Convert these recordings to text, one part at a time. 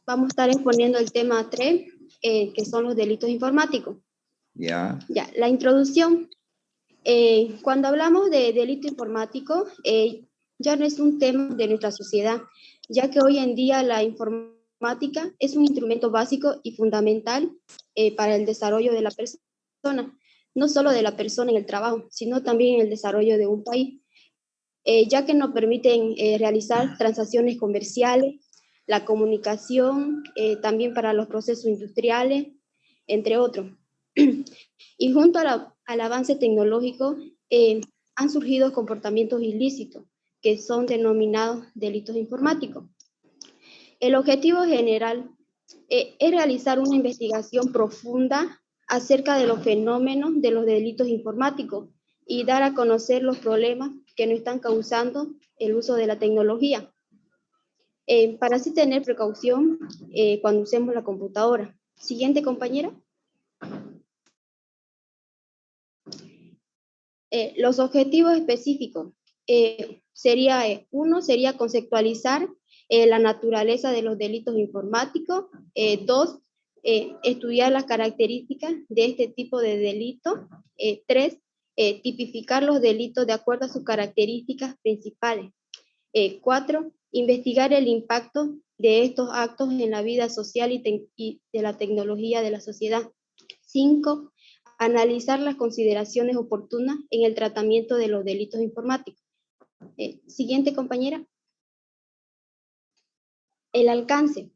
vamos a estar exponiendo el tema 3, que son los delitos informáticos. Ya. Ya, la introducción. Cuando hablamos de delito informático, ya no es un tema de nuestra sociedad, ya que hoy en día la informática es un instrumento básico y fundamental para el desarrollo de la persona, no solo de la persona en el trabajo, sino también en el desarrollo de un país, ya que nos permiten realizar transacciones comerciales, la comunicación, también para los procesos industriales, entre otros. Y junto al avance tecnológico han surgido comportamientos ilícitos que son denominados delitos informáticos. El objetivo general es realizar una investigación profunda acerca de los fenómenos de los delitos informáticos y dar a conocer los problemas que nos están causando el uso de la tecnología, para así tener precaución cuando usemos la computadora. Siguiente, compañera. Los objetivos específicos uno sería conceptualizar la naturaleza de los delitos informáticos. 2, estudiar las características de este tipo de delito. 3, tipificar los delitos de acuerdo a sus características principales. 4, investigar el impacto de estos actos en la vida social y de la tecnología de la sociedad. 5, analizar las consideraciones oportunas en el tratamiento de los delitos informáticos. Siguiente, compañera. El alcance.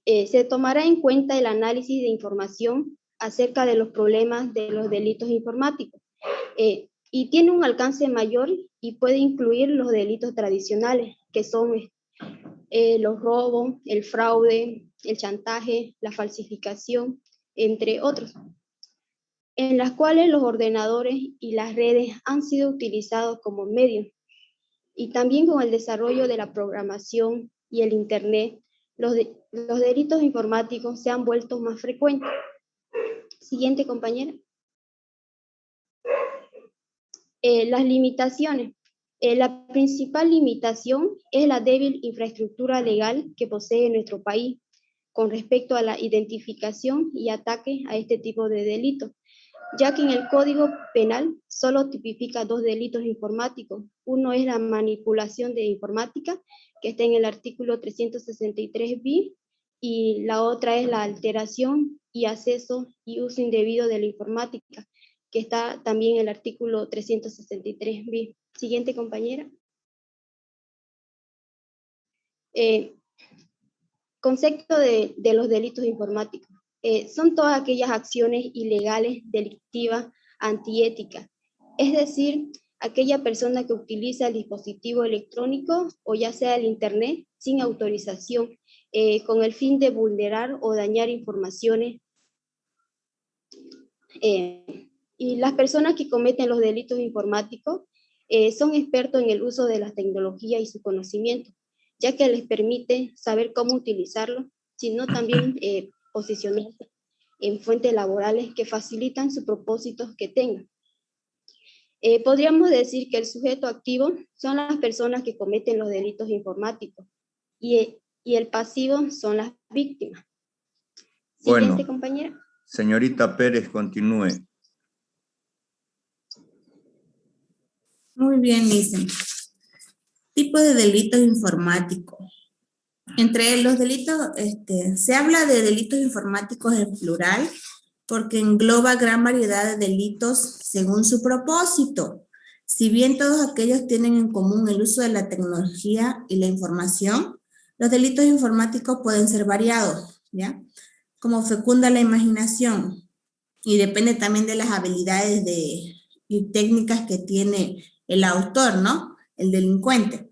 Se tomará en cuenta el análisis de información acerca de los problemas de los delitos informáticos y tiene un alcance mayor y puede incluir los delitos tradicionales, que son los robos, el fraude, el chantaje, la falsificación, entre otros, en las cuales los ordenadores y las redes han sido utilizados como medios. Y también con el desarrollo de la programación y el Internet, los delitos informáticos se han vuelto más frecuentes. Siguiente, compañera. Las limitaciones. La principal limitación es la débil infraestructura legal que posee nuestro país con respecto a la identificación y ataque a este tipo de delitos, ya que en el Código Penal solo tipifica 2 delitos informáticos. Uno es la manipulación de informática, que está en el artículo 363 bis, y la otra es la alteración y acceso y uso indebido de la informática, que está también en el artículo 363 bis. Siguiente, compañera. Concepto de los delitos informáticos. Son todas aquellas acciones ilegales, delictivas, antiéticas. Es decir, aquella persona que utiliza el dispositivo electrónico o ya sea el Internet sin autorización, con el fin de vulnerar o dañar informaciones. Y las personas que cometen los delitos informáticos son expertos en el uso de la tecnología y su conocimiento, ya que les permite saber cómo utilizarlo, sino también posicionarse en fuentes laborales que facilitan sus propósitos que tengan. Podríamos decir que el sujeto activo son las personas que cometen los delitos informáticos y el pasivo son las víctimas. Siguiente, bueno, compañera. Señorita Pérez, continúe. Muy bien, Lisa. Tipos de delitos informáticos. Entre los delitos, se habla de delitos informáticos en plural porque engloba gran variedad de delitos según su propósito. Si bien todos aquellos tienen en común el uso de la tecnología y la información, los delitos informáticos pueden ser variados, ¿ya? Como fecunda la imaginación y depende también de las habilidades y técnicas que tiene el autor, ¿no? El delincuente.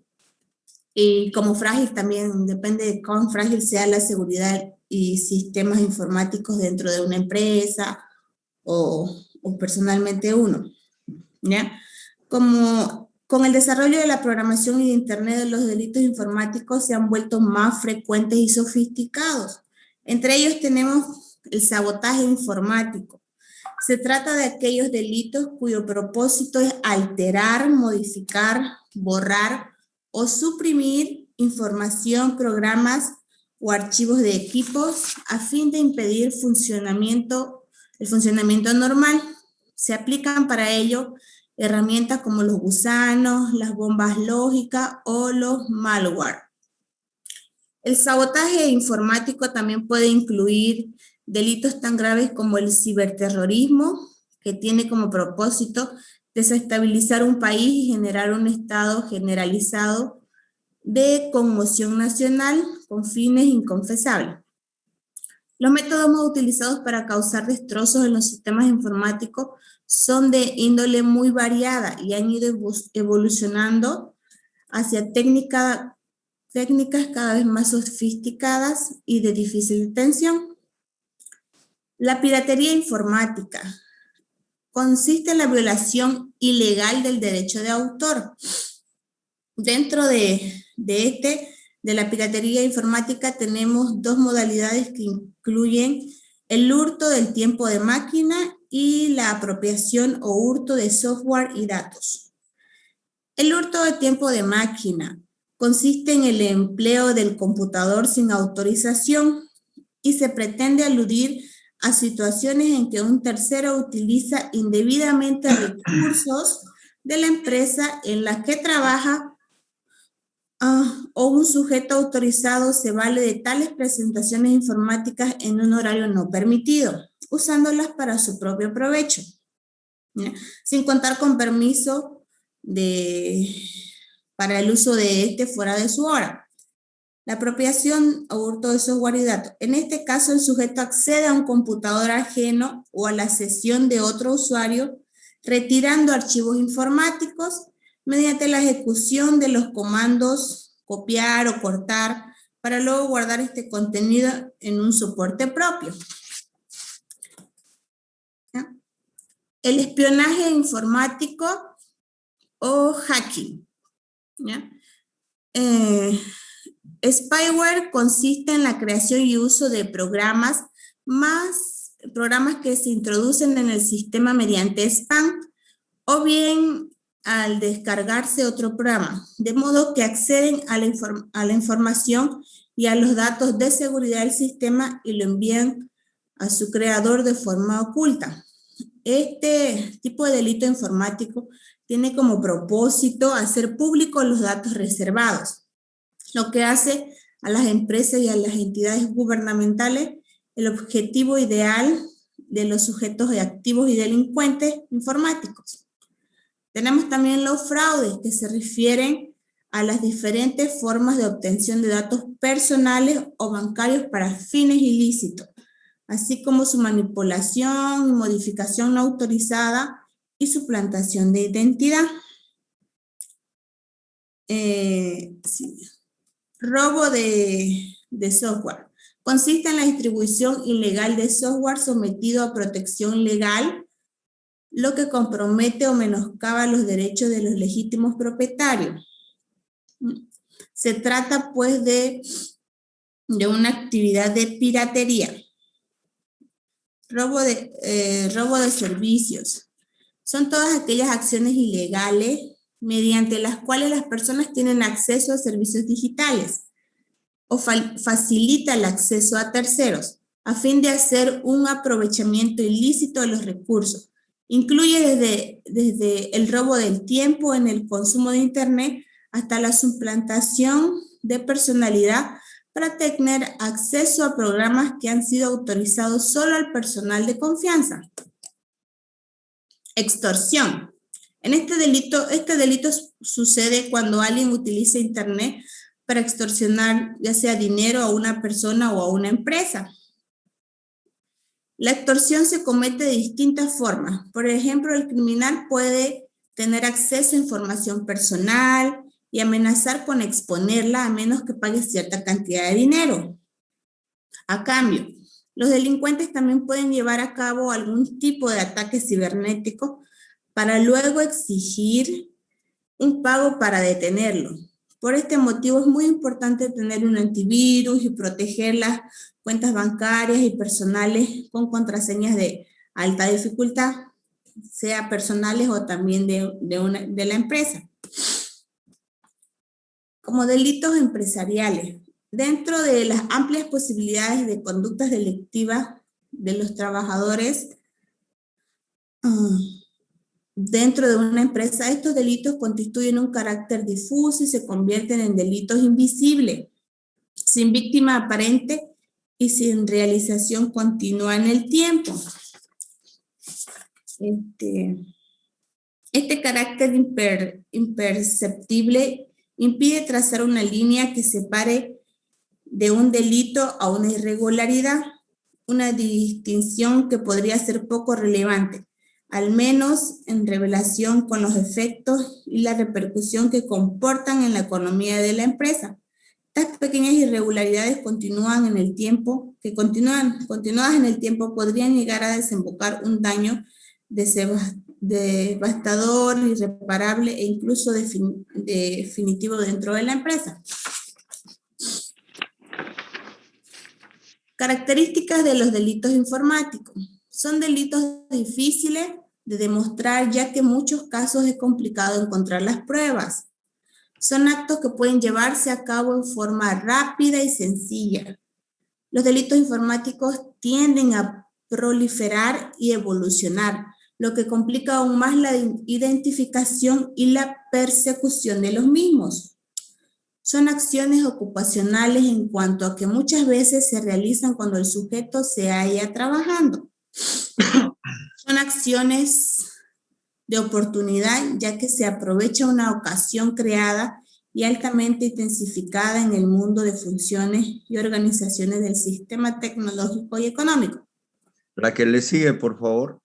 Y como frágil también, depende de cuán frágil sea la seguridad y sistemas informáticos dentro de una empresa o personalmente uno, ¿ya? Como con el desarrollo de la programación y de Internet, los delitos informáticos se han vuelto más frecuentes y sofisticados. Entre ellos tenemos el sabotaje informático. Se trata de aquellos delitos cuyo propósito es alterar, modificar, borrar o suprimir información, programas o archivos de equipos a fin de impedir el funcionamiento normal. Se aplican para ello herramientas como los gusanos, las bombas lógicas o los malware. El sabotaje informático también puede incluir delitos tan graves como el ciberterrorismo, que tiene como propósito desestabilizar un país y generar un estado generalizado de conmoción nacional con fines inconfesables. Los métodos más utilizados para causar destrozos en los sistemas informáticos son de índole muy variada y han ido evolucionando hacia técnicas cada vez más sofisticadas y de difícil detención. La piratería informática consiste en la violación ilegal del derecho de autor. Dentro de la piratería informática tenemos dos modalidades que incluyen el hurto del tiempo de máquina y la apropiación o hurto de software y datos. El hurto de tiempo de máquina consiste en el empleo del computador sin autorización y se pretende aludir a situaciones en que un tercero utiliza indebidamente recursos de la empresa en la que trabaja o un sujeto autorizado se vale de tales presentaciones informáticas en un horario no permitido, usándolas para su propio provecho, ¿ya? Sin contar con permiso para el uso de fuera de su hora. La apropiación o hurto de software y datos. En este caso, el sujeto accede a un computador ajeno o a la sesión de otro usuario, retirando archivos informáticos mediante la ejecución de los comandos copiar o cortar para luego guardar este contenido en un soporte propio. ¿Ya? El espionaje informático o hacking. ¿Ya? Spyware consiste en la creación y uso de programas que se introducen en el sistema mediante spam o bien al descargarse otro programa, de modo que acceden a la información y a los datos de seguridad del sistema y lo envían a su creador de forma oculta. Este tipo de delito informático tiene como propósito hacer públicos los datos reservados, lo que hace a las empresas y a las entidades gubernamentales el objetivo ideal de los sujetos activos y delincuentes informáticos. Tenemos también los fraudes, que se refieren a las diferentes formas de obtención de datos personales o bancarios para fines ilícitos, así como su manipulación y modificación no autorizada y suplantación de identidad. Robo de software. Consiste en la distribución ilegal de software sometido a protección legal, lo que compromete o menoscaba los derechos de los legítimos propietarios. Se trata, pues, de una actividad de piratería. Robo de servicios. Son todas aquellas acciones ilegales mediante las cuales las personas tienen acceso a servicios digitales o facilita el acceso a terceros a fin de hacer un aprovechamiento ilícito de los recursos. Incluye desde el robo del tiempo en el consumo de Internet hasta la suplantación de personalidad para tener acceso a programas que han sido autorizados solo al personal de confianza. Extorsión. Este delito sucede cuando alguien utiliza Internet para extorsionar ya sea dinero a una persona o a una empresa. La extorsión se comete de distintas formas. Por ejemplo, el criminal puede tener acceso a información personal y amenazar con exponerla a menos que pague cierta cantidad de dinero. A cambio, los delincuentes también pueden llevar a cabo algún tipo de ataque cibernético para luego exigir un pago para detenerlo. Por este motivo es muy importante tener un antivirus y proteger las cuentas bancarias y personales con contraseñas de alta dificultad, sea personales o también de la empresa. Como delitos empresariales, dentro de las amplias posibilidades de conductas delictivas de los trabajadores dentro de una empresa, estos delitos constituyen un carácter difuso y se convierten en delitos invisibles, sin víctima aparente y sin realización continua en el tiempo. Este carácter imperceptible impide trazar una línea que separe de un delito a una irregularidad, una distinción que podría ser poco relevante, al menos en relación con los efectos y la repercusión que comportan en la economía de la empresa. Estas pequeñas irregularidades continuadas en el tiempo podrían llegar a desembocar un daño devastador, irreparable e incluso definitivo dentro de la empresa. Características de los delitos informáticos. Son delitos difíciles de demostrar, ya que en muchos casos es complicado encontrar las pruebas. Son actos que pueden llevarse a cabo en forma rápida y sencilla. Los delitos informáticos tienden a proliferar y evolucionar, lo que complica aún más la identificación y la persecución de los mismos. Son acciones ocupacionales en cuanto a que muchas veces se realizan cuando el sujeto se halla trabajando. Son acciones de oportunidad, ya que se aprovecha una ocasión creada y altamente intensificada en el mundo de funciones y organizaciones del sistema tecnológico y económico. La que le sigue, por favor.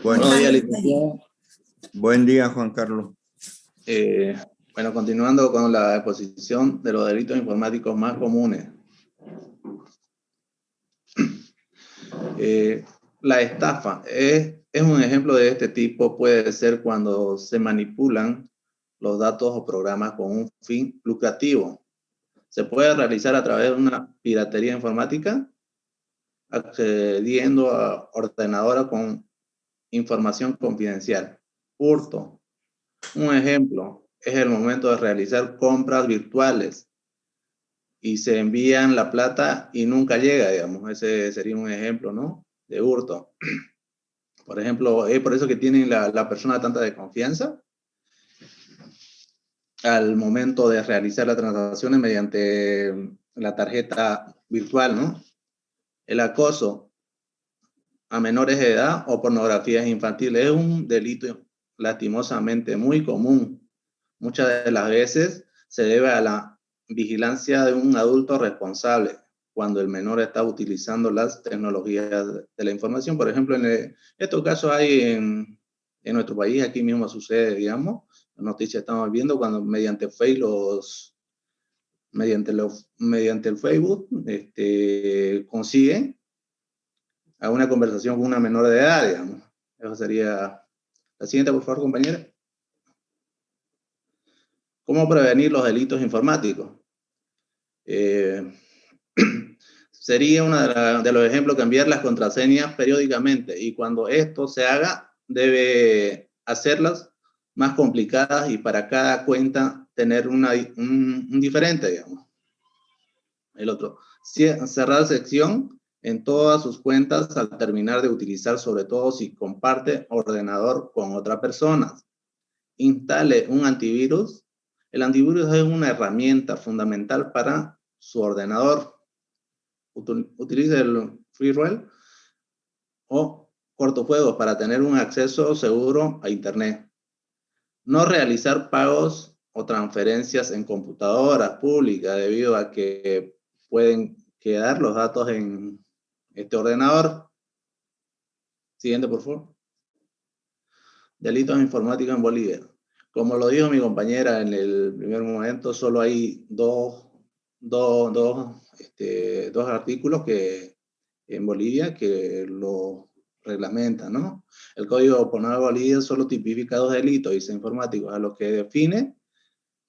Buenos días, licenciado. Buen día, Juan Carlos. Bueno, continuando con la exposición de los delitos informáticos más comunes. La estafa es un ejemplo de este tipo. Puede ser cuando se manipulan los datos o programas con un fin lucrativo. Se puede realizar a través de una piratería informática, accediendo a ordenadores con información confidencial. Hurto. Un ejemplo es el momento de realizar compras virtuales y se envían la plata y nunca llega, digamos. Ese sería un ejemplo, ¿no?, de hurto. Por ejemplo, es por eso que tienen la persona tanta desconfianza al momento de realizar las transacciones mediante la tarjeta virtual, ¿no? El acoso a menores de edad o pornografías infantiles es un delito lastimosamente muy común. Muchas de las veces se debe a la vigilancia de un adulto responsable cuando el menor está utilizando las tecnologías de la información. Por ejemplo, en estos casos hay en nuestro país, aquí mismo sucede, digamos, la noticia estamos viendo cuando mediante el Facebook consiguen a una conversación con una menor de edad, digamos. Eso sería la siguiente, por favor, compañera. ¿Cómo prevenir los delitos informáticos? Sería uno de los ejemplos cambiar las contraseñas periódicamente, y cuando esto se haga, debe hacerlas más complicadas y para cada cuenta tener un diferente, digamos. El otro, cerrar sección en todas sus cuentas al terminar de utilizar, sobre todo si comparte ordenador con otras personas. Instale un antivirus. El antivirus es una herramienta fundamental para su ordenador. Utilice el firewall o cortafuegos para tener un acceso seguro a Internet. No realizar pagos o transferencias en computadoras públicas debido a que pueden quedar los datos en este ordenador. Siguiente, por favor. Delitos informáticos en Bolivia. Como lo dijo mi compañera en el primer momento, solo hay dos artículos en Bolivia que lo reglamentan, ¿no? El Código Penal de Bolivia solo tipifica 2 delitos informáticos, a los que define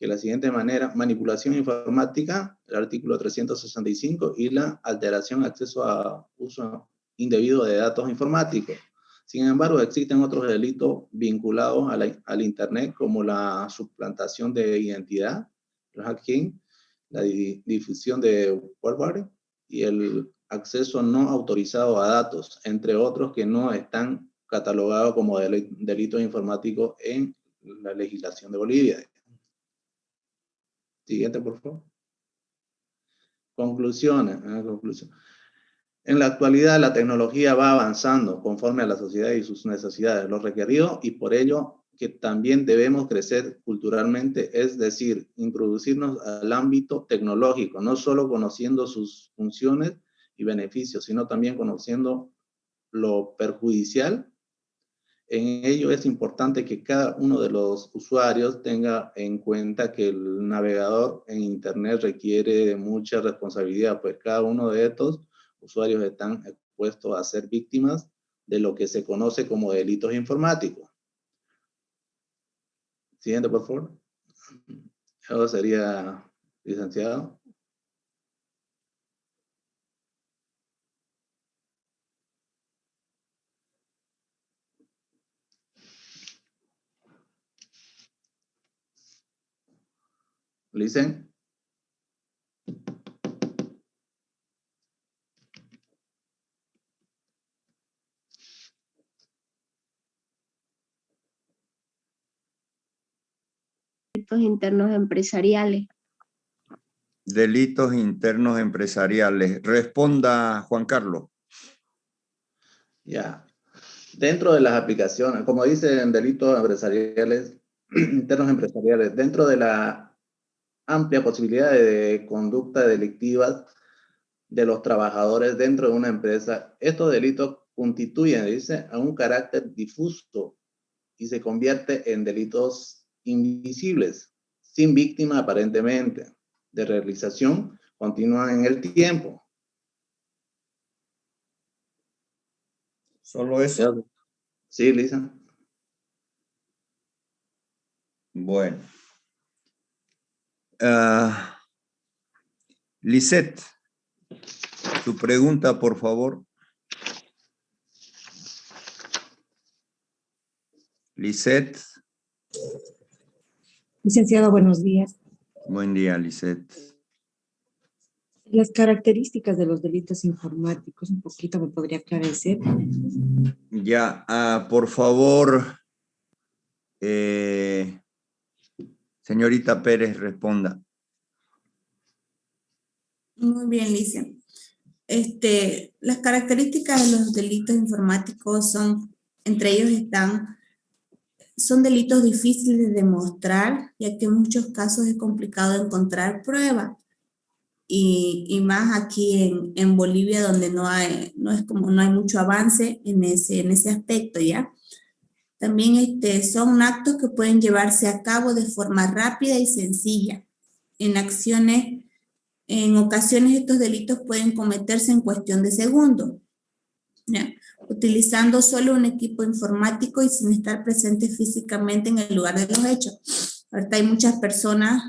de la siguiente manera: manipulación informática, el artículo 365, y la alteración, acceso a uso indebido de datos informáticos. Sin embargo, existen otros delitos vinculados al Internet, como la suplantación de identidad, el hacking, la difusión de wordware y el acceso no autorizado a datos, entre otros que no están catalogados como delitos informáticos en la legislación de Bolivia. Siguiente, por favor. Conclusiones. En la actualidad, la tecnología va avanzando conforme a la sociedad y sus necesidades, lo requerido, y por ello que también debemos crecer culturalmente, es decir, introducirnos al ámbito tecnológico, no solo conociendo sus funciones y beneficios, sino también conociendo lo perjudicial. En ello es importante que cada uno de los usuarios tenga en cuenta que el navegador en Internet requiere mucha responsabilidad, pues cada uno de estos usuarios están expuestos a ser víctimas de lo que se conoce como delitos informáticos. Siguiente, por favor. Eso sería, licenciado. Licen. Delitos internos empresariales. Delitos internos empresariales. Responda, Juan Carlos. Ya. Dentro de las aplicaciones, como dicen delitos empresariales, internos empresariales, dentro de la amplia posibilidad de conducta delictivas de los trabajadores dentro de una empresa, estos delitos constituyen, dice, a un carácter difuso y se convierte en delitos invisibles, sin víctima aparentemente, de realización continua en el tiempo. ¿Solo eso? Sí, Lisa. Bueno. Lisette, su pregunta, por favor. Lisette. Licenciado, buenos días. Buen día, Lisette. Las características de los delitos informáticos, un poquito me podría aclarecer. Ya, por favor, señorita Pérez, responda. Muy bien, Licia. Las características de los delitos informáticos son, entre ellos son delitos difíciles de demostrar, ya que en muchos casos es complicado encontrar pruebas. Y más aquí en Bolivia, donde no hay mucho avance en ese aspecto, ¿ya? También son actos que pueden llevarse a cabo de forma rápida y sencilla. En ocasiones estos delitos pueden cometerse en cuestión de segundos, ¿ya? Utilizando solo un equipo informático y sin estar presente físicamente en el lugar de los hechos. Ahorita hay muchas personas,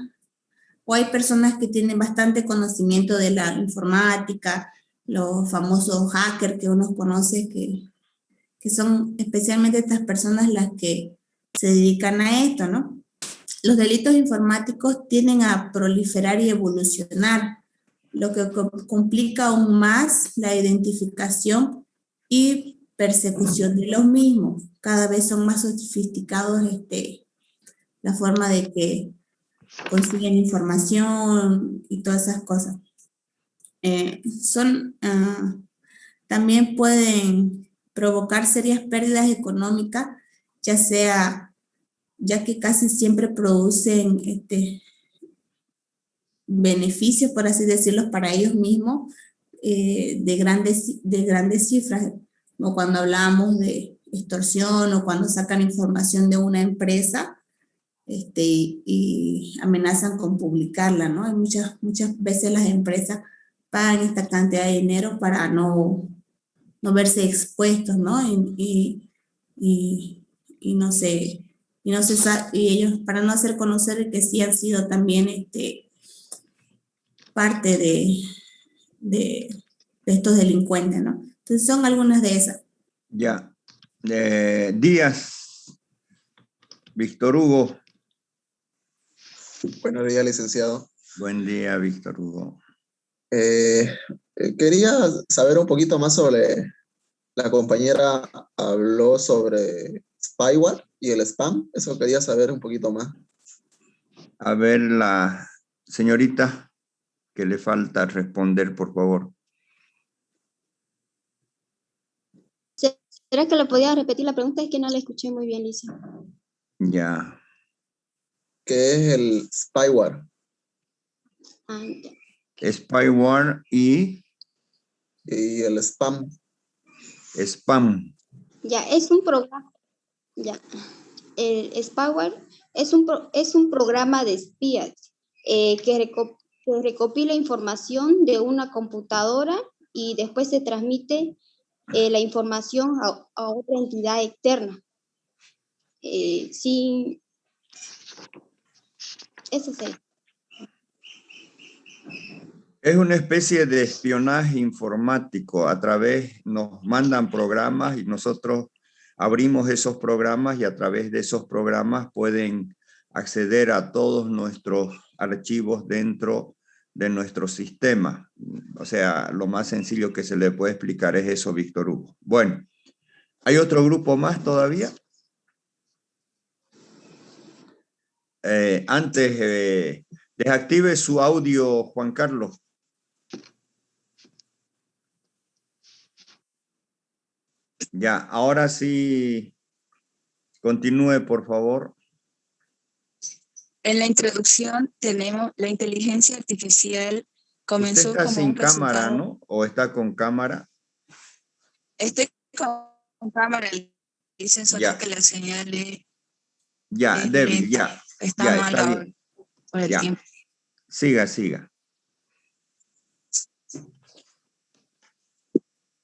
o hay personas que tienen bastante conocimiento de la informática, los famosos hackers que uno conoce, que son especialmente estas personas las que se dedican a esto, ¿no? Los delitos informáticos tienden a proliferar y evolucionar, lo que complica aún más la identificación y persecución de los mismos. Cada vez son más sofisticados la forma de que consiguen información y todas esas cosas. También pueden provocar serias pérdidas económicas, ya que casi siempre producen beneficios, por así decirlo, para ellos mismos, de grandes cifras, como cuando hablamos de extorsión o cuando sacan información de una empresa y amenazan con publicarla, ¿no? Hay muchas veces las empresas pagan esta cantidad de dinero para no verse expuestos, ¿no? Y ellos para no hacer conocer que sí han sido también parte de estos delincuentes, ¿no? Entonces son algunas de esas. Ya. Díaz, Víctor Hugo. Buenos días, licenciado. Buen día, Víctor Hugo. Quería saber un poquito más sobre, la compañera habló sobre spyware y el spam, eso quería saber un poquito más. A ver, la señorita que le falta responder, por favor. ¿Será que le podía repetir la pregunta? Es que no la escuché muy bien, Lisa. Ya. ¿Qué es el spyware? Ah, ya. Spyware y Y el spam. spam. Ya, es un programa. Ya. El spyware es un programa de espías que recopila información de una computadora y después se transmite la información a otra entidad externa. Sí, eso sí. Es una especie de espionaje informático. A través, nos mandan programas y nosotros abrimos esos programas y a través de esos programas pueden acceder a todos nuestros archivos dentro de nuestro sistema. O sea, lo más sencillo que se le puede explicar es eso, Víctor Hugo. Bueno, ¿hay otro grupo más todavía? Antes, desactive su audio, Juan Carlos. Ya, ahora sí, continúe, por favor. En la introducción tenemos la inteligencia artificial comenzó Usted está como sin un cámara, resultado. ¿no? ¿O está con cámara? Estoy con cámara, dicen solo Ya. que la señal Ya, es débil, lenta. ya. Está Ya, mal está ahora bien. por el Ya. tiempo. Siga, siga.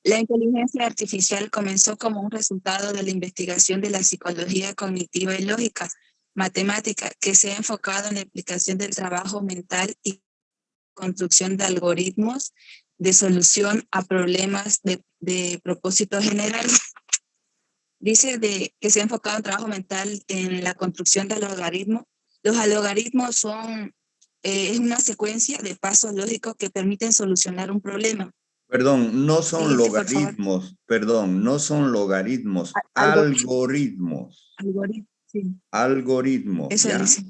La inteligencia artificial comenzó como un resultado de la investigación de la psicología cognitiva y lógica matemática que se ha enfocado en la aplicación del trabajo mental y construcción de algoritmos de solución a problemas de propósito general. Dice que se ha enfocado en trabajo mental en la construcción de algoritmos. Los algoritmos es una secuencia de pasos lógicos que permiten solucionar un problema. Perdón, no son Siguiente, por favor. logaritmos. Perdón, no son logaritmos. Algoritmos. Algoritmos, sí. Algoritmos, Eso ¿ya? dice.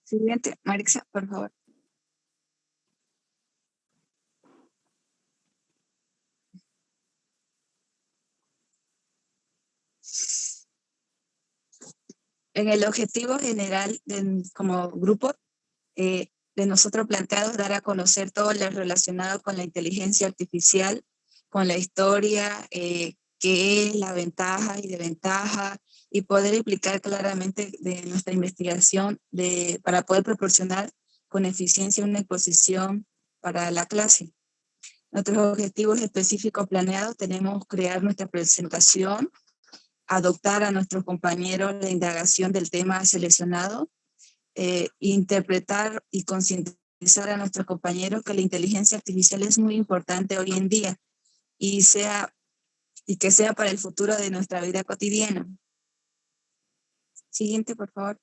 Siguiente, Marixa, por favor. En el objetivo general como grupo de nosotros planteados, dar a conocer todo lo relacionado con la inteligencia artificial, con la historia, qué es la ventaja y desventaja, y poder explicar claramente de nuestra investigación para poder proporcionar con eficiencia una exposición para la clase. Nuestros objetivos específicos planeados tenemos crear nuestra presentación, adoptar a nuestros compañeros la indagación del tema seleccionado, interpretar y concientizar a nuestros compañeros que la inteligencia artificial es muy importante hoy en día y que sea para el futuro de nuestra vida cotidiana. Siguiente, por favor.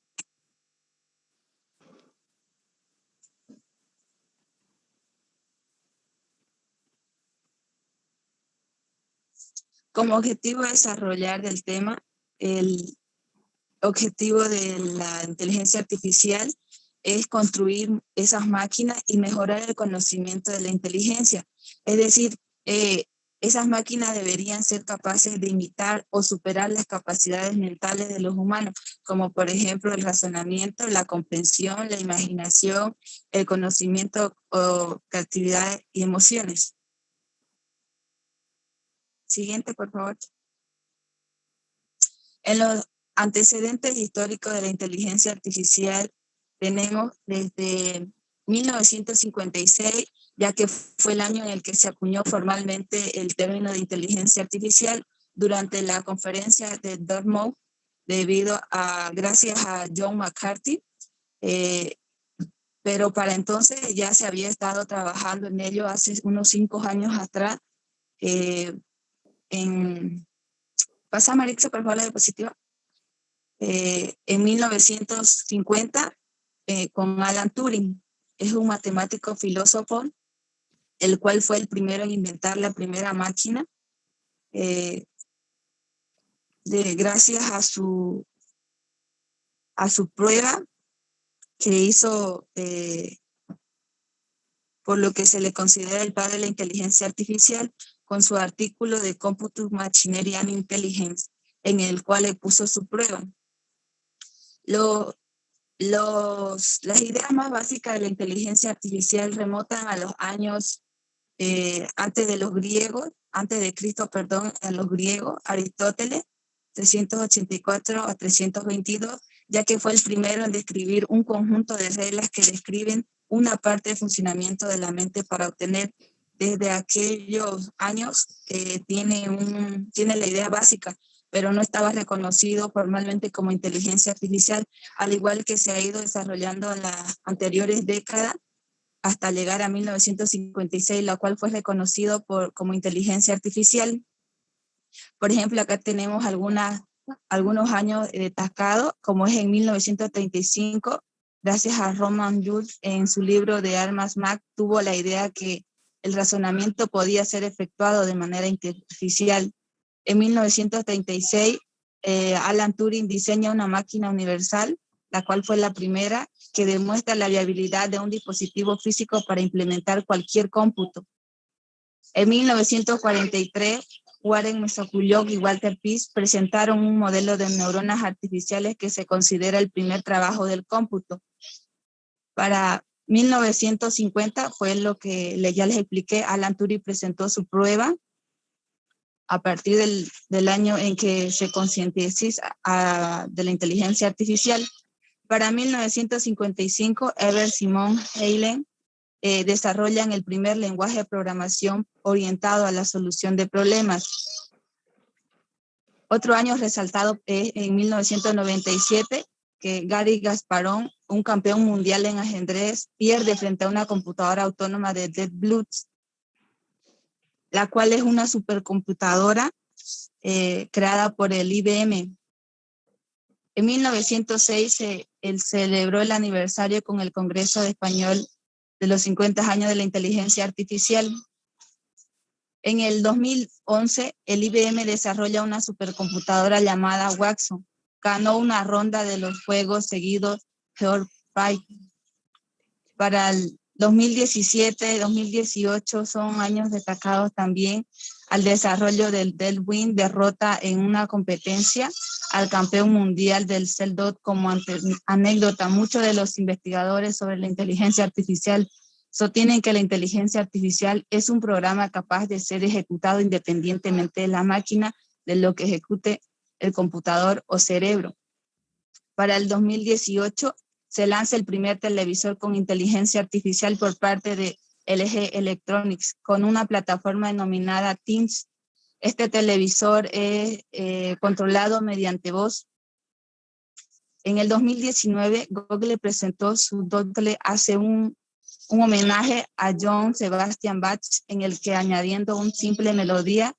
Como objetivo desarrollar del tema, el objetivo de la inteligencia artificial es construir esas máquinas y mejorar el conocimiento de la inteligencia. Es decir, esas máquinas deberían ser capaces de imitar o superar las capacidades mentales de los humanos, como por ejemplo el razonamiento, la comprensión, la imaginación, el conocimiento o creatividad y emociones. Siguiente, por favor. En los antecedentes históricos de la inteligencia artificial tenemos desde 1956, ya que fue el año en el que se acuñó formalmente el término de inteligencia artificial durante la conferencia de Dartmouth, gracias a John McCarthy, pero para entonces ya se había estado trabajando en ello hace unos 5 años atrás, Pasa, Maritza, por favor, la diapositiva. En 1950, con Alan Turing. Es un matemático filósofo, el cual fue el primero en inventar la primera máquina, gracias a su prueba que hizo, por lo que se le considera el padre de la inteligencia artificial, con su artículo de Computer Machinery and Intelligence, en el cual le puso su prueba. Las ideas más básicas de la inteligencia artificial remontan a los años antes de Cristo, a los griegos, Aristóteles, 384 a 322, ya que fue el primero en describir un conjunto de reglas que describen una parte del funcionamiento de la mente para obtener. Desde aquellos años tiene la idea básica, pero no estaba reconocido formalmente como inteligencia artificial, al igual que se ha ido desarrollando en las anteriores décadas hasta llegar a 1956, la cual fue reconocido como inteligencia artificial. Por ejemplo, acá tenemos algunos años destacados, como es en 1935, gracias a Roman Schulz, en su libro de Armas Mac, tuvo la idea que el razonamiento podía ser efectuado de manera artificial. En 1936, Alan Turing diseña una máquina universal, la cual fue la primera que demuestra la viabilidad de un dispositivo físico para implementar cualquier cómputo. En 1943, Warren Mesokulov y Walter Pease presentaron un modelo de neuronas artificiales que se considera el primer trabajo del cómputo. Para 1950 fue lo que ya les expliqué, Alan Turing presentó su prueba a partir del año en que se concientiza de la inteligencia artificial. Para 1955, Herbert Simon Heinlein desarrollan el primer lenguaje de programación orientado a la solución de problemas. Otro año resaltado es en 1997, que Gary Kasparov, un campeón mundial en ajedrez, pierde frente a una computadora autónoma de Deep Blue, la cual es una supercomputadora creada por el IBM. En 1906 se celebró el aniversario con el Congreso Español de los 50 años de la inteligencia artificial. En el 2011, el IBM desarrolla una supercomputadora llamada Watson. Ganó una ronda de los juegos seguidos George Pike. Para el 2017 y 2018 son años destacados también al desarrollo del Delwin, derrota en una competencia al campeón mundial del CELDOT. Como anécdota, muchos de los investigadores sobre la inteligencia artificial sostienen que la inteligencia artificial es un programa capaz de ser ejecutado independientemente de la máquina, de lo que ejecute el computador o cerebro. Para el 2018 se lanza el primer televisor con inteligencia artificial por parte de LG Electronics con una plataforma denominada Teams. Este televisor es controlado mediante voz. En el 2019, Google presentó su Doodle, hace un homenaje a John Sebastian Bach, en el que añadiendo una simple melodía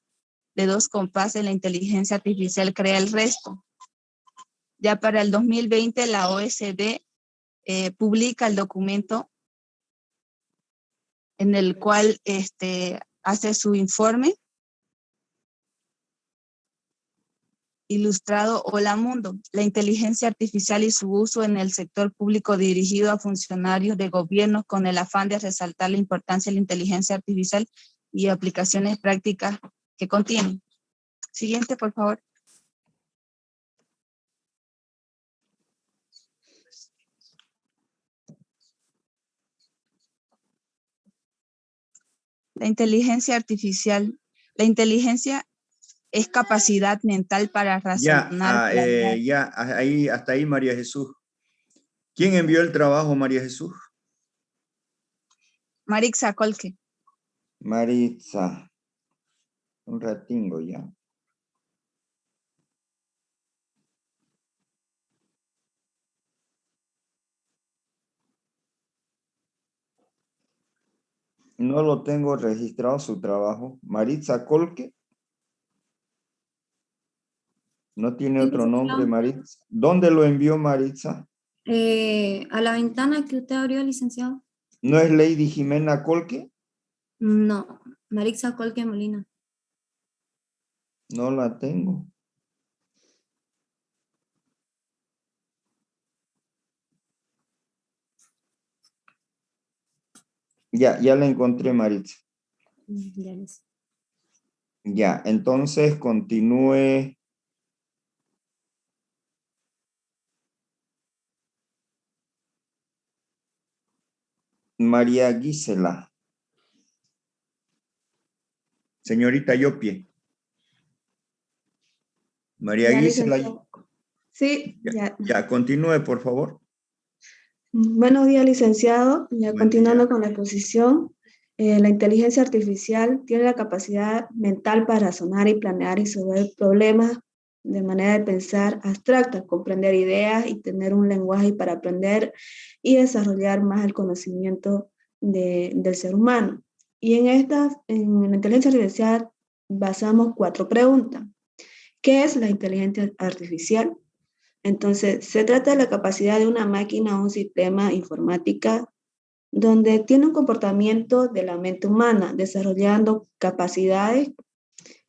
de 2 compases, la inteligencia artificial crea el resto. Ya para el 2020, la OSD publica el documento en el cual hace su informe ilustrado Hola Mundo, la inteligencia artificial y su uso en el sector público dirigido a funcionarios de gobierno con el afán de resaltar la importancia de la inteligencia artificial y aplicaciones prácticas que contiene. Siguiente, por favor. La inteligencia artificial. La inteligencia es capacidad mental para razonar. Ahí, hasta ahí, María Jesús. ¿Quién envió el trabajo, María Jesús? Maritza Colque. Maritza. Un ratingo ya. No lo tengo registrado su trabajo. Maritza Colque. No tiene otro nombre, Maritza. ¿Dónde lo envió Maritza? A la ventana que usted abrió, licenciado. ¿No es Lady Jimena Colque? No, Maritza Colque Molina. No la tengo. Ya la encontré, Maritza. Ya les. Ya, entonces continúe. María Gisela. Señorita Yopie. María Ya, Gisela. licenciado. Sí, ya. Ya, continúe, por favor. Buenos días, licenciado. Ya Buen continuando día. con la exposición, la inteligencia artificial tiene la capacidad mental para razonar y planear y resolver problemas de manera de pensar abstracta, comprender ideas y tener un lenguaje para aprender y desarrollar más el conocimiento del ser humano. Y en la inteligencia artificial basamos 4 preguntas. ¿Qué es la inteligencia artificial? Entonces, se trata de la capacidad de una máquina o un sistema informática donde tiene un comportamiento de la mente humana, desarrollando capacidades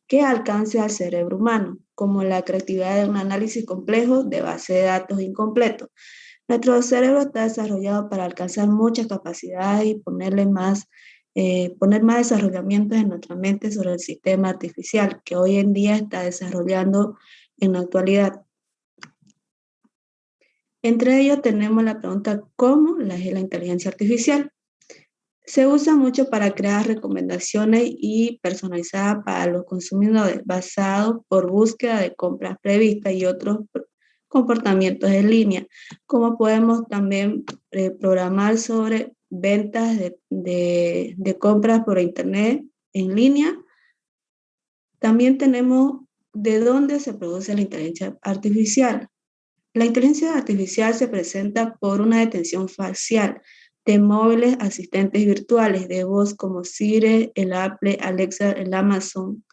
que alcance al cerebro humano, como la creatividad de un análisis complejo de base de datos incompleto. Nuestro cerebro está desarrollado para alcanzar muchas capacidades y poner más desarrollamientos en nuestra mente sobre el sistema artificial que hoy en día está desarrollando en la actualidad. Entre ellos tenemos la pregunta ¿cómo es la inteligencia artificial? Se usa mucho para crear recomendaciones y personalizadas para los consumidores, basados por búsqueda de compras previstas y otros comportamientos en línea, como podemos también programar sobre ventas de compras por internet en línea. También tenemos de dónde se produce la inteligencia artificial. La inteligencia artificial se presenta por una detención facial de móviles asistentes virtuales de voz como Siri, el Apple, Alexa, el Amazon,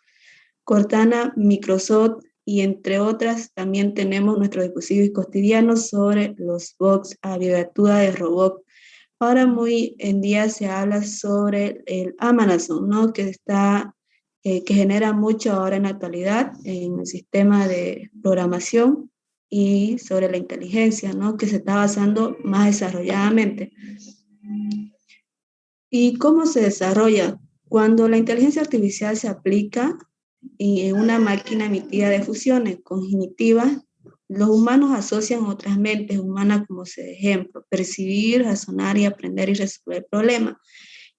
Cortana, Microsoft y entre otras. También tenemos nuestros dispositivos cotidianos sobre los bots, abreviatura de robot. Ahora muy en día se habla sobre el Amazon, ¿no? que genera mucho ahora en la actualidad en el sistema de programación y sobre la inteligencia, ¿no? que se está basando más desarrolladamente. ¿Y cómo se desarrolla? Cuando la inteligencia artificial se aplica en una máquina emitida de fusiones cognitivas, los humanos asocian otras mentes humanas como ejemplo, percibir, razonar y aprender y resolver problemas.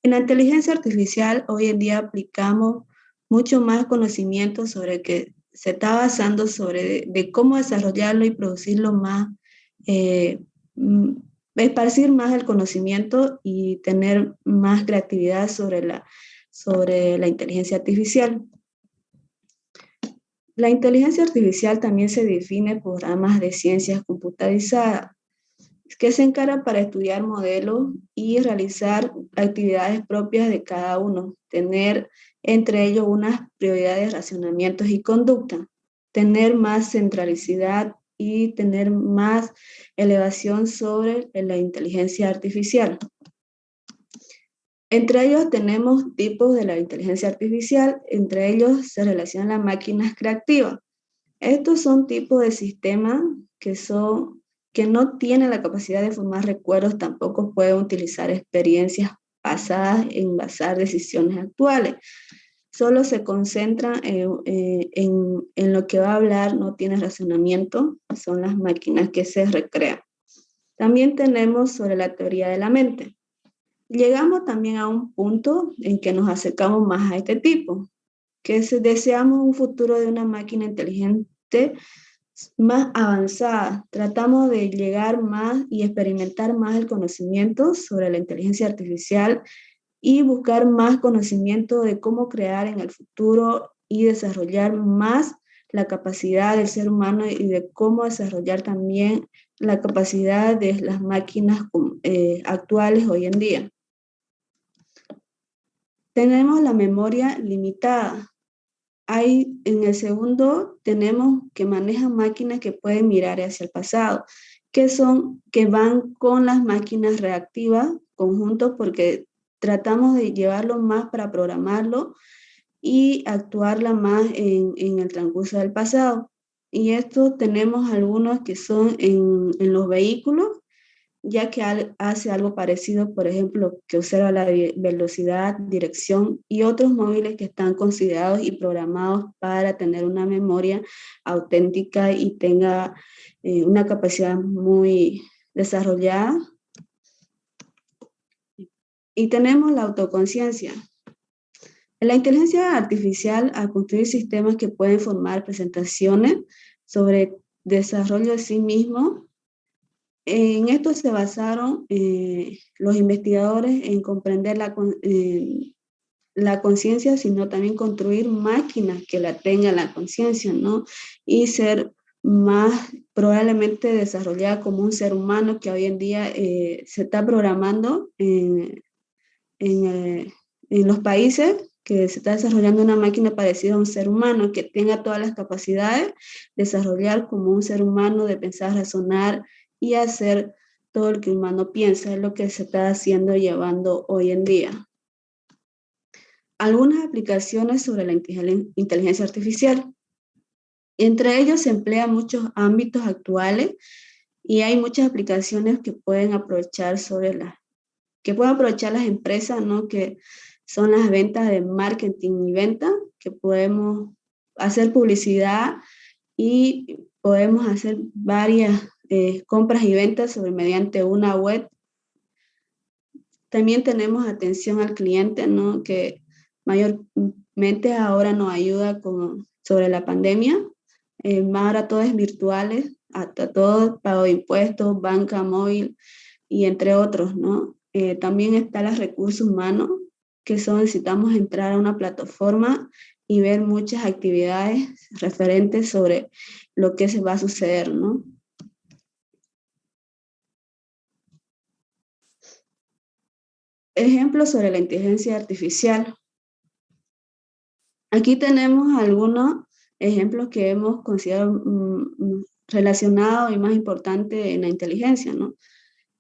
En la inteligencia artificial hoy en día aplicamos mucho más conocimiento sobre que se está basando sobre de cómo desarrollarlo y producirlo más, esparcir más el conocimiento y tener más creatividad sobre la inteligencia artificial. La inteligencia artificial también se define por ramas de ciencias computarizadas, que se encargan para estudiar modelos y realizar actividades propias de cada uno, tener entre ellos unas prioridades, racionamientos y conducta, tener más centralicidad y tener más elevación sobre la inteligencia artificial. Entre ellos tenemos tipos de la inteligencia artificial, entre ellos se relacionan las máquinas creativas. Estos son tipos de sistemas que no tienen la capacidad de formar recuerdos, tampoco pueden utilizar experiencias pasadas en basar decisiones actuales. Solo se concentra en lo que va a hablar, no tiene razonamiento, son las máquinas que se recrean. También tenemos sobre la teoría de la mente. Llegamos también a un punto en que nos acercamos más a este tipo, que deseamos un futuro de una máquina inteligente más avanzada. Tratamos de llegar más y experimentar más el conocimiento sobre la inteligencia artificial y buscar más conocimiento de cómo crear en el futuro y desarrollar más la capacidad del ser humano y de cómo desarrollar también la capacidad de las máquinas actuales hoy en día. tenemos la memoria limitada. En el segundo tenemos que manejan máquinas que pueden mirar hacia el pasado, que van con las máquinas reactivas conjuntos porque tratamos de llevarlo más para programarlo y actuarla más en el transcurso del pasado. Y esto tenemos algunos que son en los vehículos, ya que hace algo parecido, por ejemplo, que observa la velocidad, dirección y otros móviles que están considerados y programados para tener una memoria auténtica y tenga una capacidad muy desarrollada. Y tenemos la autoconciencia. La inteligencia artificial, al construir sistemas que pueden formar presentaciones sobre desarrollo de sí mismo, en esto se basaron los investigadores en comprender la conciencia, sino también construir máquinas que la tengan la conciencia, ¿no? Y ser más probablemente desarrollada como un ser humano que hoy en día se está programando en los países, que se está desarrollando una máquina parecida a un ser humano, que tenga todas las capacidades, desarrollar como un ser humano, de pensar, razonar y hacer todo lo que un humano piensa, es lo que se está haciendo y llevando hoy en día. Algunas aplicaciones sobre la inteligencia artificial. Entre ellos se emplean muchos ámbitos actuales y hay muchas aplicaciones que pueden aprovechar las empresas, ¿no? Que son las ventas de marketing y venta, que podemos hacer publicidad y podemos hacer varias compras y ventas mediante una web. También tenemos atención al cliente, ¿no? Que mayormente ahora nos ayuda sobre la pandemia. Ahora todo es virtual, hasta todo pago de impuestos, banca móvil y entre otros, ¿no? También está los recursos humanos, que necesitamos entrar a una plataforma y ver muchas actividades referentes sobre lo que se va a suceder, ¿no? Ejemplos sobre la inteligencia artificial. Aquí tenemos algunos ejemplos que hemos considerado relacionados y más importantes en la inteligencia, ¿no?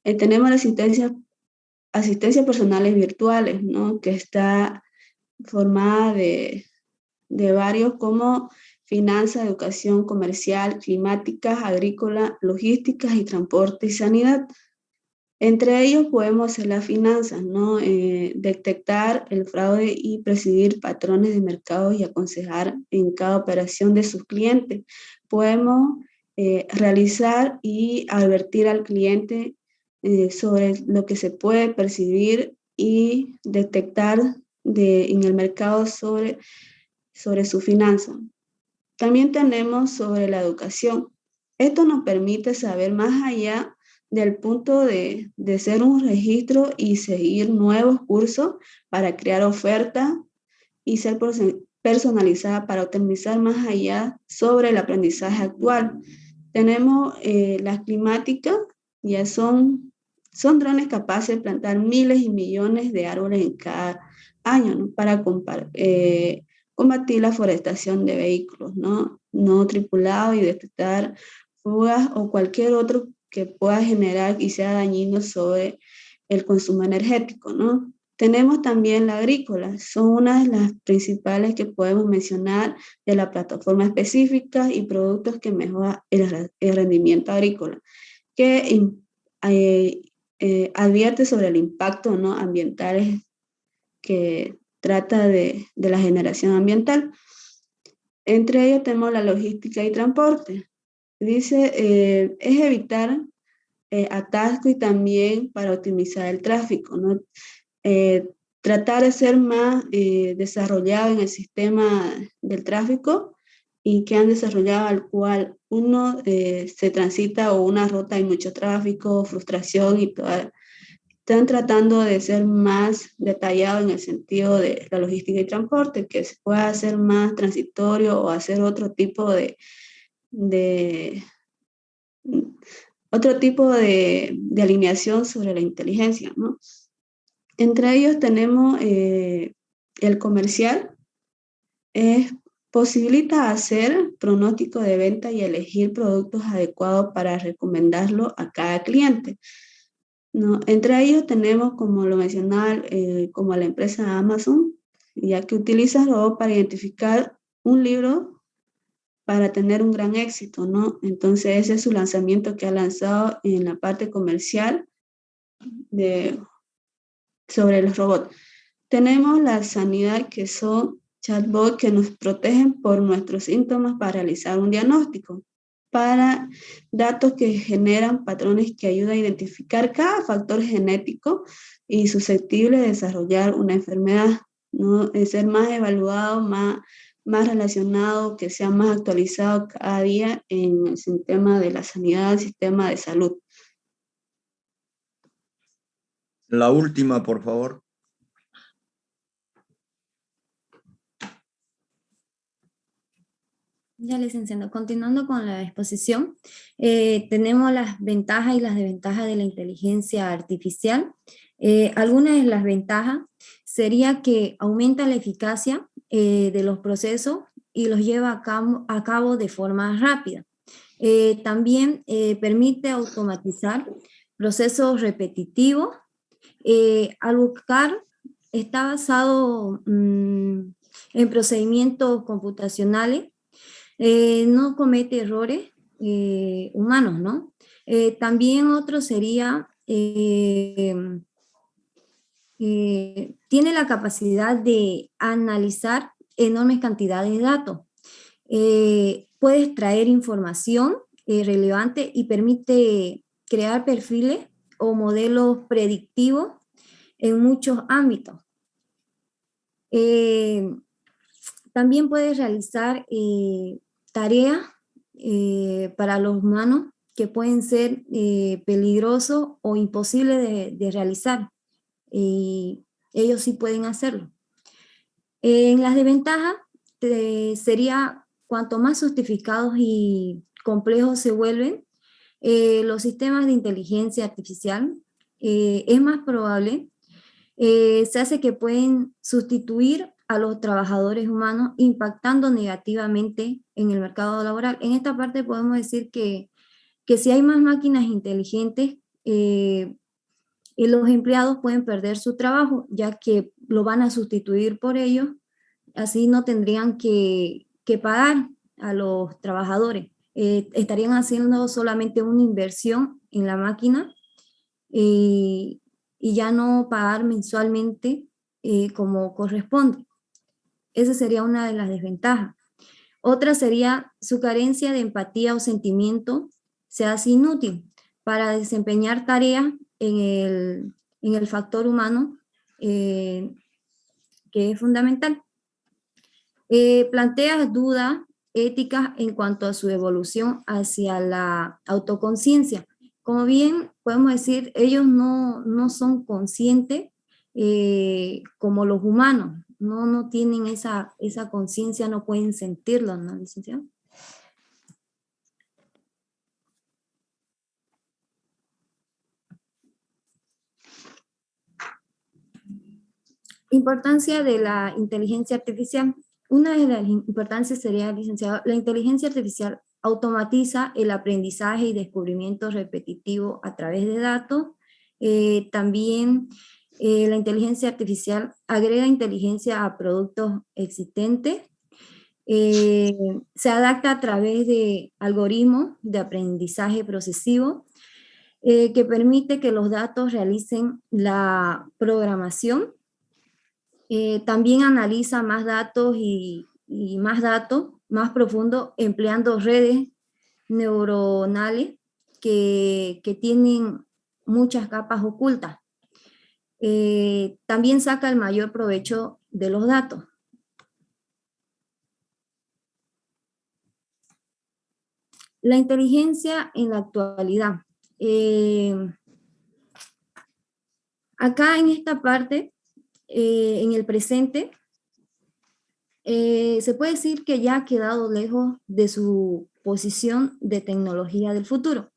Tenemos la asistencia personales virtuales, ¿no? Que está formada de varios como finanzas, educación comercial, climáticas, agrícola, logísticas y transporte y sanidad. Entre ellos podemos hacer las finanzas, ¿no? Detectar el fraude y presidir patrones de mercado y aconsejar en cada operación de sus clientes. Podemos realizar y advertir al cliente sobre lo que se puede percibir y detectar en el mercado sobre su finanza. También tenemos sobre la educación. Esto nos permite saber más allá del punto de ser un registro y seguir nuevos cursos para crear ofertas y ser personalizada para optimizar más allá sobre el aprendizaje actual. Tenemos las climáticas, ya son drones capaces de plantar miles y millones de árboles en cada año, ¿no? Para combatir la forestación de vehículos, ¿no? No tripulados y detectar fugas o cualquier otro que pueda generar y sea dañino sobre el consumo energético, ¿no? Tenemos también la agrícola, son una de las principales que podemos mencionar de la plataforma específica y productos que mejoran el rendimiento agrícola, que advierte sobre el impacto, ¿no? Ambiental que trata de la generación ambiental. Entre ellos tenemos la logística y transporte. Dice, es evitar atasco y también para optimizar el tráfico, ¿no? Tratar de ser más desarrollado en el sistema del tráfico y que han desarrollado al cual uno se transita o una ruta hay mucho tráfico, frustración y toda. Están tratando de ser más detallado en el sentido de la logística y transporte, que se pueda hacer más transitorio o hacer otro tipo de alineación sobre la inteligencia, ¿no? Entre ellos tenemos el comercial posibilita hacer pronóstico de venta y elegir productos adecuados para recomendarlo a cada cliente, ¿no? Entre ellos tenemos, como lo mencionaba, como la empresa Amazon, ya que utiliza robots para identificar un libro para tener un gran éxito, ¿no? Entonces ese es su lanzamiento que ha lanzado en la parte comercial sobre los robots. Tenemos la sanidad, que son chatbots que nos protegen por nuestros síntomas para realizar un diagnóstico, para datos que generan patrones que ayudan a identificar cada factor genético y susceptible de desarrollar una enfermedad, ¿no? Es ser más evaluado, más relacionado, que sea más actualizado cada día en el sistema de la sanidad, el sistema de salud. La última, por favor. Ya, licenciado, continuando con la exposición, tenemos las ventajas y las desventajas de la inteligencia artificial. Algunas de las ventajas sería que aumenta la eficacia de los procesos y los lleva a cabo de forma rápida. También permite automatizar procesos repetitivos. Al buscar, está basado en procedimientos computacionales. No comete errores humanos, ¿no? También otro sería, tiene la capacidad de analizar enormes cantidades de datos. Puede extraer información relevante y permite crear perfiles o modelos predictivos en muchos ámbitos. También puede realizar tareas para los humanos que pueden ser peligrosos o imposibles de realizar. Y ellos sí pueden hacerlo. En las desventajas sería cuanto más sofisticados y complejos se vuelven los sistemas de inteligencia artificial, es más probable, se hace que pueden sustituir a los trabajadores humanos, impactando negativamente en el mercado laboral. En esta parte podemos decir que si hay más máquinas inteligentes, los empleados pueden perder su trabajo, ya que lo van a sustituir por ellos, así no tendrían que pagar a los trabajadores. Estarían haciendo solamente una inversión en la máquina y ya no pagar mensualmente como corresponde. Esa sería una de las desventajas. Otra sería su carencia de empatía o sentimiento se hace inútil para desempeñar tareas en el factor humano, que es fundamental. Plantea dudas éticas en cuanto a su evolución hacia la autoconciencia. Como bien podemos decir, ellos no son conscientes como los humanos, no tienen esa conciencia, no pueden sentirlo, ¿no, licenciado? Importancia de la inteligencia artificial. Una de las importancias sería, licenciado, la inteligencia artificial automatiza el aprendizaje y descubrimiento repetitivo a través de datos. También la inteligencia artificial agrega inteligencia a productos existentes. Se adapta a través de algoritmos de aprendizaje procesivo que permite que los datos realicen la programación. También analiza más datos y más datos más profundos empleando redes neuronales que tienen muchas capas ocultas. También saca el mayor provecho de los datos. La inteligencia en la actualidad. Acá en esta parte, en el presente, se puede decir que ya ha quedado lejos de su posición de tecnología del futuro,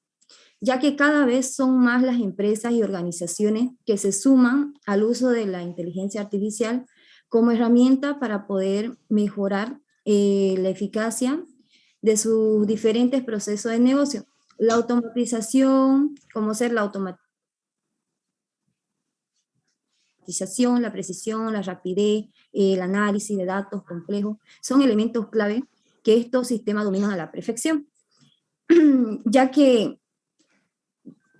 ya que cada vez son más las empresas y organizaciones que se suman al uso de la inteligencia artificial como herramienta para poder mejorar la eficacia de sus diferentes procesos de negocio. La automatización, como ser la automatización, la precisión, la rapidez, el análisis de datos complejos, son elementos clave que estos sistemas dominan a la perfección. Ya que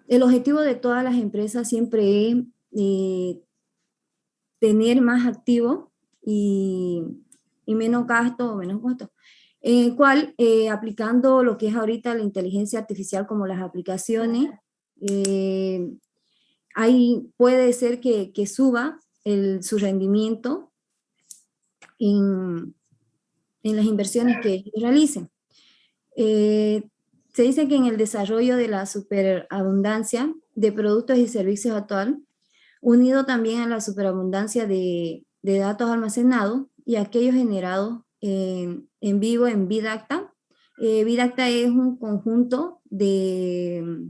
el objetivo de todas las empresas siempre es tener más activos y menos gasto o menos costo, en el cual aplicando lo que es ahorita la inteligencia artificial como las aplicaciones, ahí puede ser que suba su rendimiento en las inversiones que realicen. Se dice que en el desarrollo de la superabundancia de productos y servicios actual, unido también a la superabundancia de datos almacenados y aquellos generados en vivo en Big Data. Big Data es un conjunto de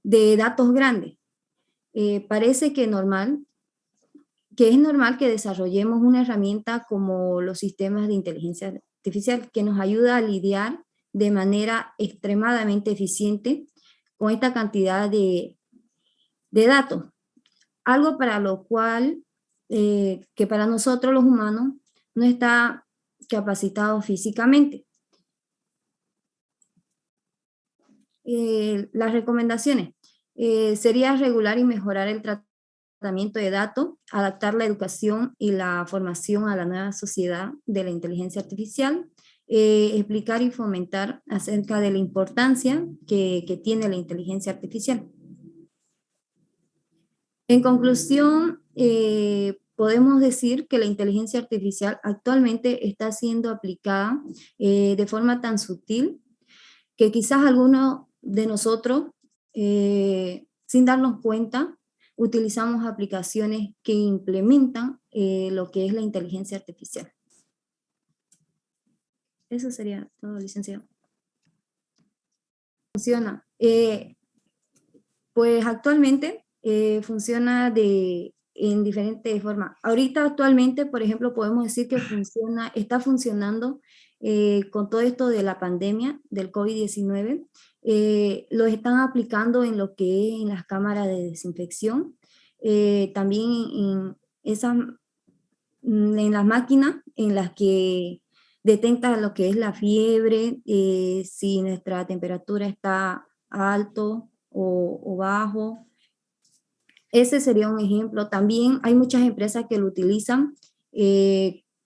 datos grandes. Parece que es normal que desarrollemos una herramienta como los sistemas de inteligencia artificial que nos ayuda a lidiar de manera extremadamente eficiente con esta cantidad de datos. Algo para lo cual, que para nosotros los humanos no está capacitado físicamente. Las recomendaciones sería regular y mejorar el tratamiento de datos, adaptar la educación y la formación a la nueva sociedad de la inteligencia artificial, explicar y fomentar acerca de la importancia que tiene la inteligencia artificial. En conclusión, podemos decir que la inteligencia artificial actualmente está siendo aplicada de forma tan sutil que quizás algunos de nosotros, sin darnos cuenta, utilizamos aplicaciones que implementan lo que es la inteligencia artificial. Eso sería todo, licenciado. Funciona. Pues actualmente funciona en diferentes formas. Ahorita actualmente, por ejemplo, podemos decir que está funcionando con todo esto de la pandemia del COVID-19. Lo están aplicando en lo que es en las cámaras de desinfección, también en las máquinas en las que detecta lo que es la fiebre, si nuestra temperatura está alto o bajo. Ese sería un ejemplo. También hay muchas empresas que lo utilizan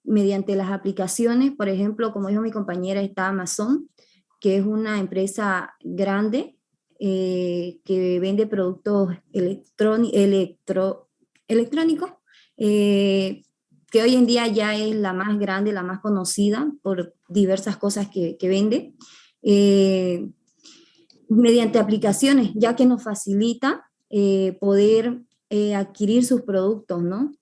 mediante las aplicaciones. Por ejemplo, como dijo mi compañera, está Amazon, que es una empresa grande que vende productos electrónicos, que hoy en día ya es la más grande, la más conocida por diversas cosas que vende, mediante aplicaciones, ya que nos facilita poder adquirir sus productos, ¿no?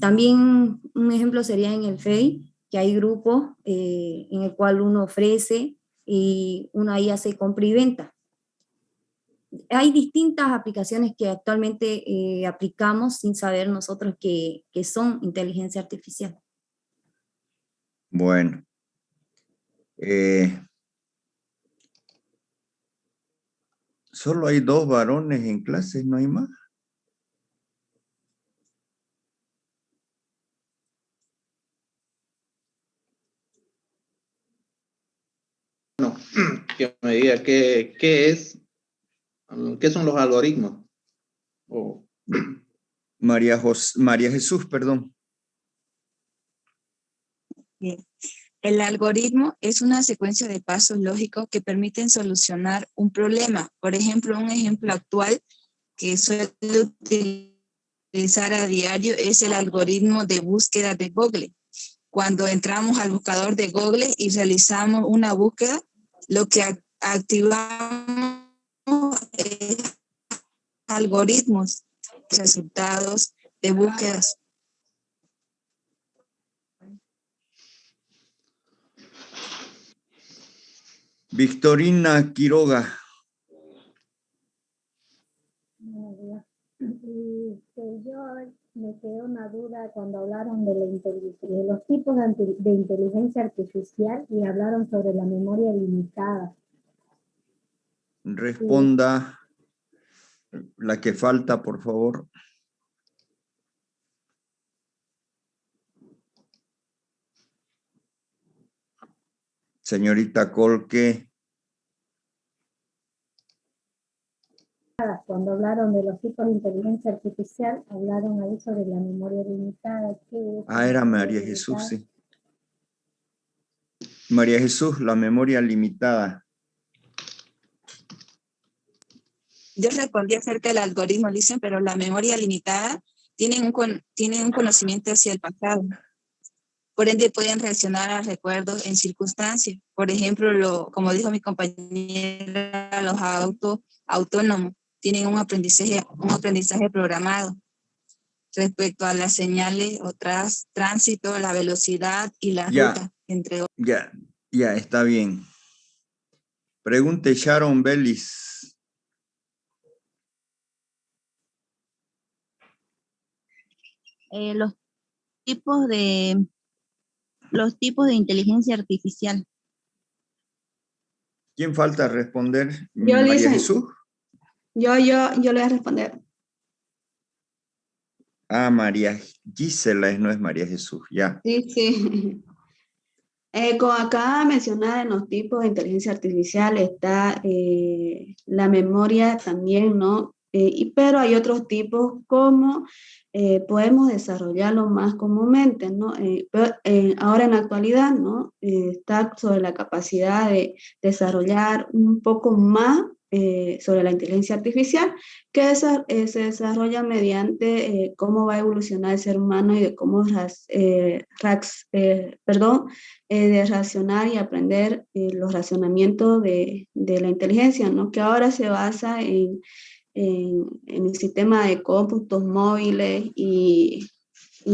También un ejemplo sería en el Face, que hay grupos en el cual uno ofrece y uno ahí hace compra y venta. Hay distintas aplicaciones que actualmente aplicamos sin saber nosotros que son inteligencia artificial. Bueno. Solo hay 2 varones en clases, ¿no hay más? Bueno, que me diga qué son los algoritmos. María Jesús, perdón. Bien. El algoritmo es una secuencia de pasos lógicos que permiten solucionar un problema. Por ejemplo, un ejemplo actual que suele utilizar a diario es el algoritmo de búsqueda de Google. Cuando entramos al buscador de Google y realizamos una búsqueda, lo que activamos es algoritmos, resultados de búsquedas. Victorina Quiroga. Yo me quedó una duda cuando hablaron de los tipos de inteligencia artificial y hablaron sobre la memoria limitada. Responda la que falta, por favor. Señorita Colque. Cuando hablaron de los tipos de inteligencia artificial, hablaron ahí sobre la memoria limitada. Era María Jesús, sí. María Jesús, la memoria limitada. Yo respondí acerca del algoritmo, dicen, pero la memoria limitada tiene un conocimiento hacia el pasado. Por ende, pueden reaccionar a recuerdos en circunstancias. Por ejemplo, como dijo mi compañera, los autos autónomos tienen un aprendizaje programado respecto a las señales o tránsito, la velocidad y la ruta, entre otros. Ya, está bien. Pregunte Sharon Bellis. Los tipos de inteligencia artificial. ¿Quién falta responder? Yo, María Lisa. Jesús. Yo le voy a responder. María Gisela, no es María Jesús, ya. Sí. Como acaba de mencionar, en los tipos de inteligencia artificial está la memoria también, ¿no? Pero hay otros tipos como podemos desarrollarlo más comúnmente, ¿no? Pero, ahora en la actualidad, ¿no? Está sobre la capacidad de desarrollar un poco más sobre la inteligencia artificial, que se desarrolla mediante cómo va a evolucionar el ser humano y de cómo de racionar y aprender los racionamientos de la inteligencia, ¿no? Que ahora se basa en el sistema de cómputos móviles y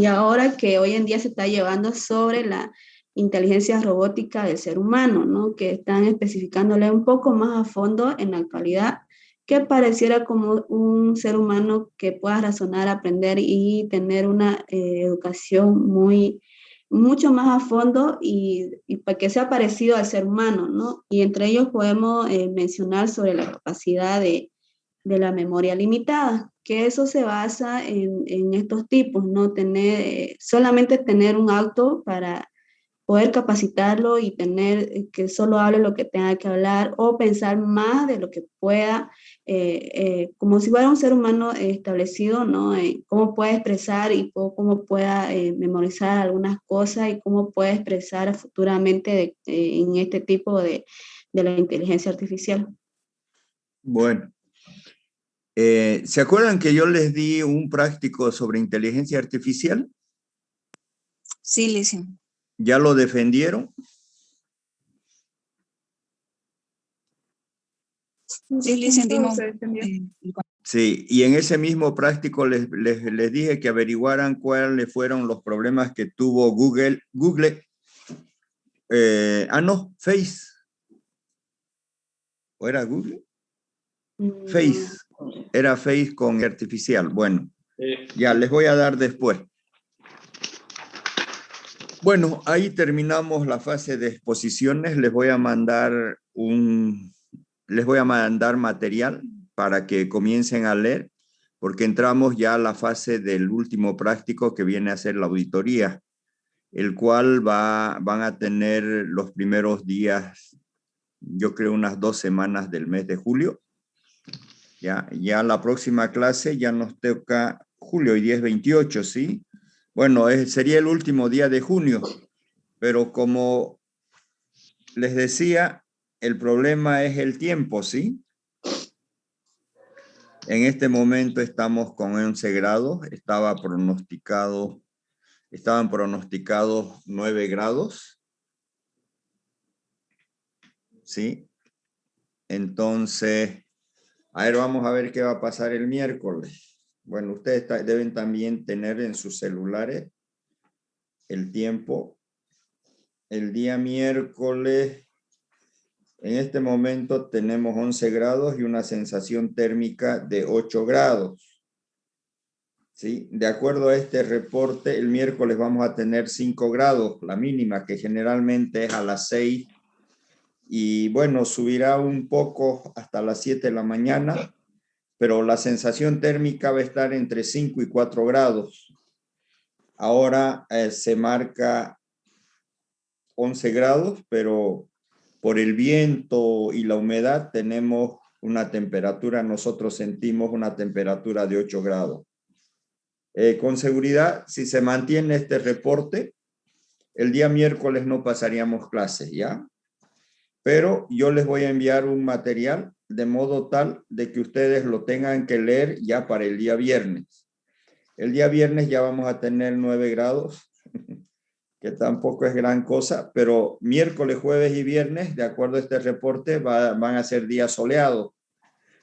ahora que hoy en día se está llevando sobre la inteligencia robótica del ser humano, ¿no? Que están especificándole un poco más a fondo en la actualidad, que pareciera como un ser humano que pueda razonar, aprender y tener una educación mucho más a fondo y para que sea parecido al ser humano, ¿no? Y entre ellos podemos mencionar sobre la capacidad de la memoria limitada, que eso se basa en estos tipos, ¿no? Solamente tener un auto para poder capacitarlo y tener que solo hable lo que tenga que hablar o pensar más de lo que pueda, como si fuera un ser humano establecido, ¿no? Cómo puede expresar y cómo pueda memorizar algunas cosas y cómo puede expresar futuramente en este tipo de la inteligencia artificial. Bueno. ¿Se acuerdan que yo les di un práctico sobre inteligencia artificial? Sí, Lisa. ¿Ya lo defendieron? Sí, Lisa, sí, y en ese mismo práctico les dije que averiguaran cuáles fueron los problemas que tuvo Google, Face. ¿O era Google? Face. Era Face con artificial. Bueno, ya les voy a dar después. Bueno, ahí terminamos la fase de exposiciones. Les voy a mandar material para que comiencen a leer, porque entramos ya a la fase del último práctico que viene a ser la auditoría, el cual van a tener los primeros días, yo creo unas 2 semanas del mes de julio. Ya la próxima clase ya nos toca julio, hoy día es 28, ¿sí? Bueno, sería el último día de junio, pero como les decía, el problema es el tiempo, ¿sí? En este momento estamos con 11 grados, estaban pronosticados 9 grados, ¿sí? Entonces, a ver, vamos a ver qué va a pasar el miércoles. Bueno, ustedes deben también tener en sus celulares el tiempo. El día miércoles, en este momento tenemos 11 grados y una sensación térmica de 8 grados. ¿sí? De acuerdo a este reporte, el miércoles vamos a tener 5 grados, la mínima, que generalmente es a las 6. Y bueno, subirá un poco hasta las 7 de la mañana, pero la sensación térmica va a estar entre 5 y 4 grados. Ahora se marca 11 grados, pero por el viento y la humedad tenemos una temperatura, nosotros sentimos una temperatura de 8 grados. Con seguridad, si se mantiene este reporte, el día miércoles no pasaríamos clases, ¿ya? Pero yo les voy a enviar un material de modo tal de que ustedes lo tengan que leer ya para el día viernes. El día viernes ya vamos a tener 9 grados, que tampoco es gran cosa, pero miércoles, jueves y viernes, de acuerdo a este reporte, van a ser días soleados,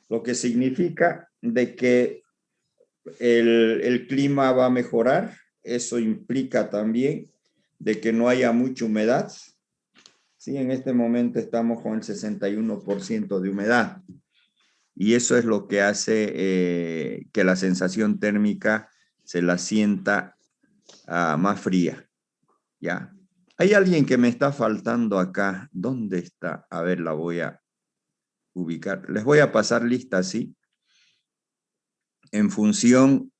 lo que significa de que el clima va a mejorar. Eso implica también de que no haya mucha humedad. Sí, en este momento estamos con el 61% de humedad. Y eso es lo que hace que la sensación térmica se la sienta más fría. ¿Ya? Hay alguien que me está faltando acá. ¿Dónde está? A ver, la voy a ubicar. Les voy a pasar lista así. En función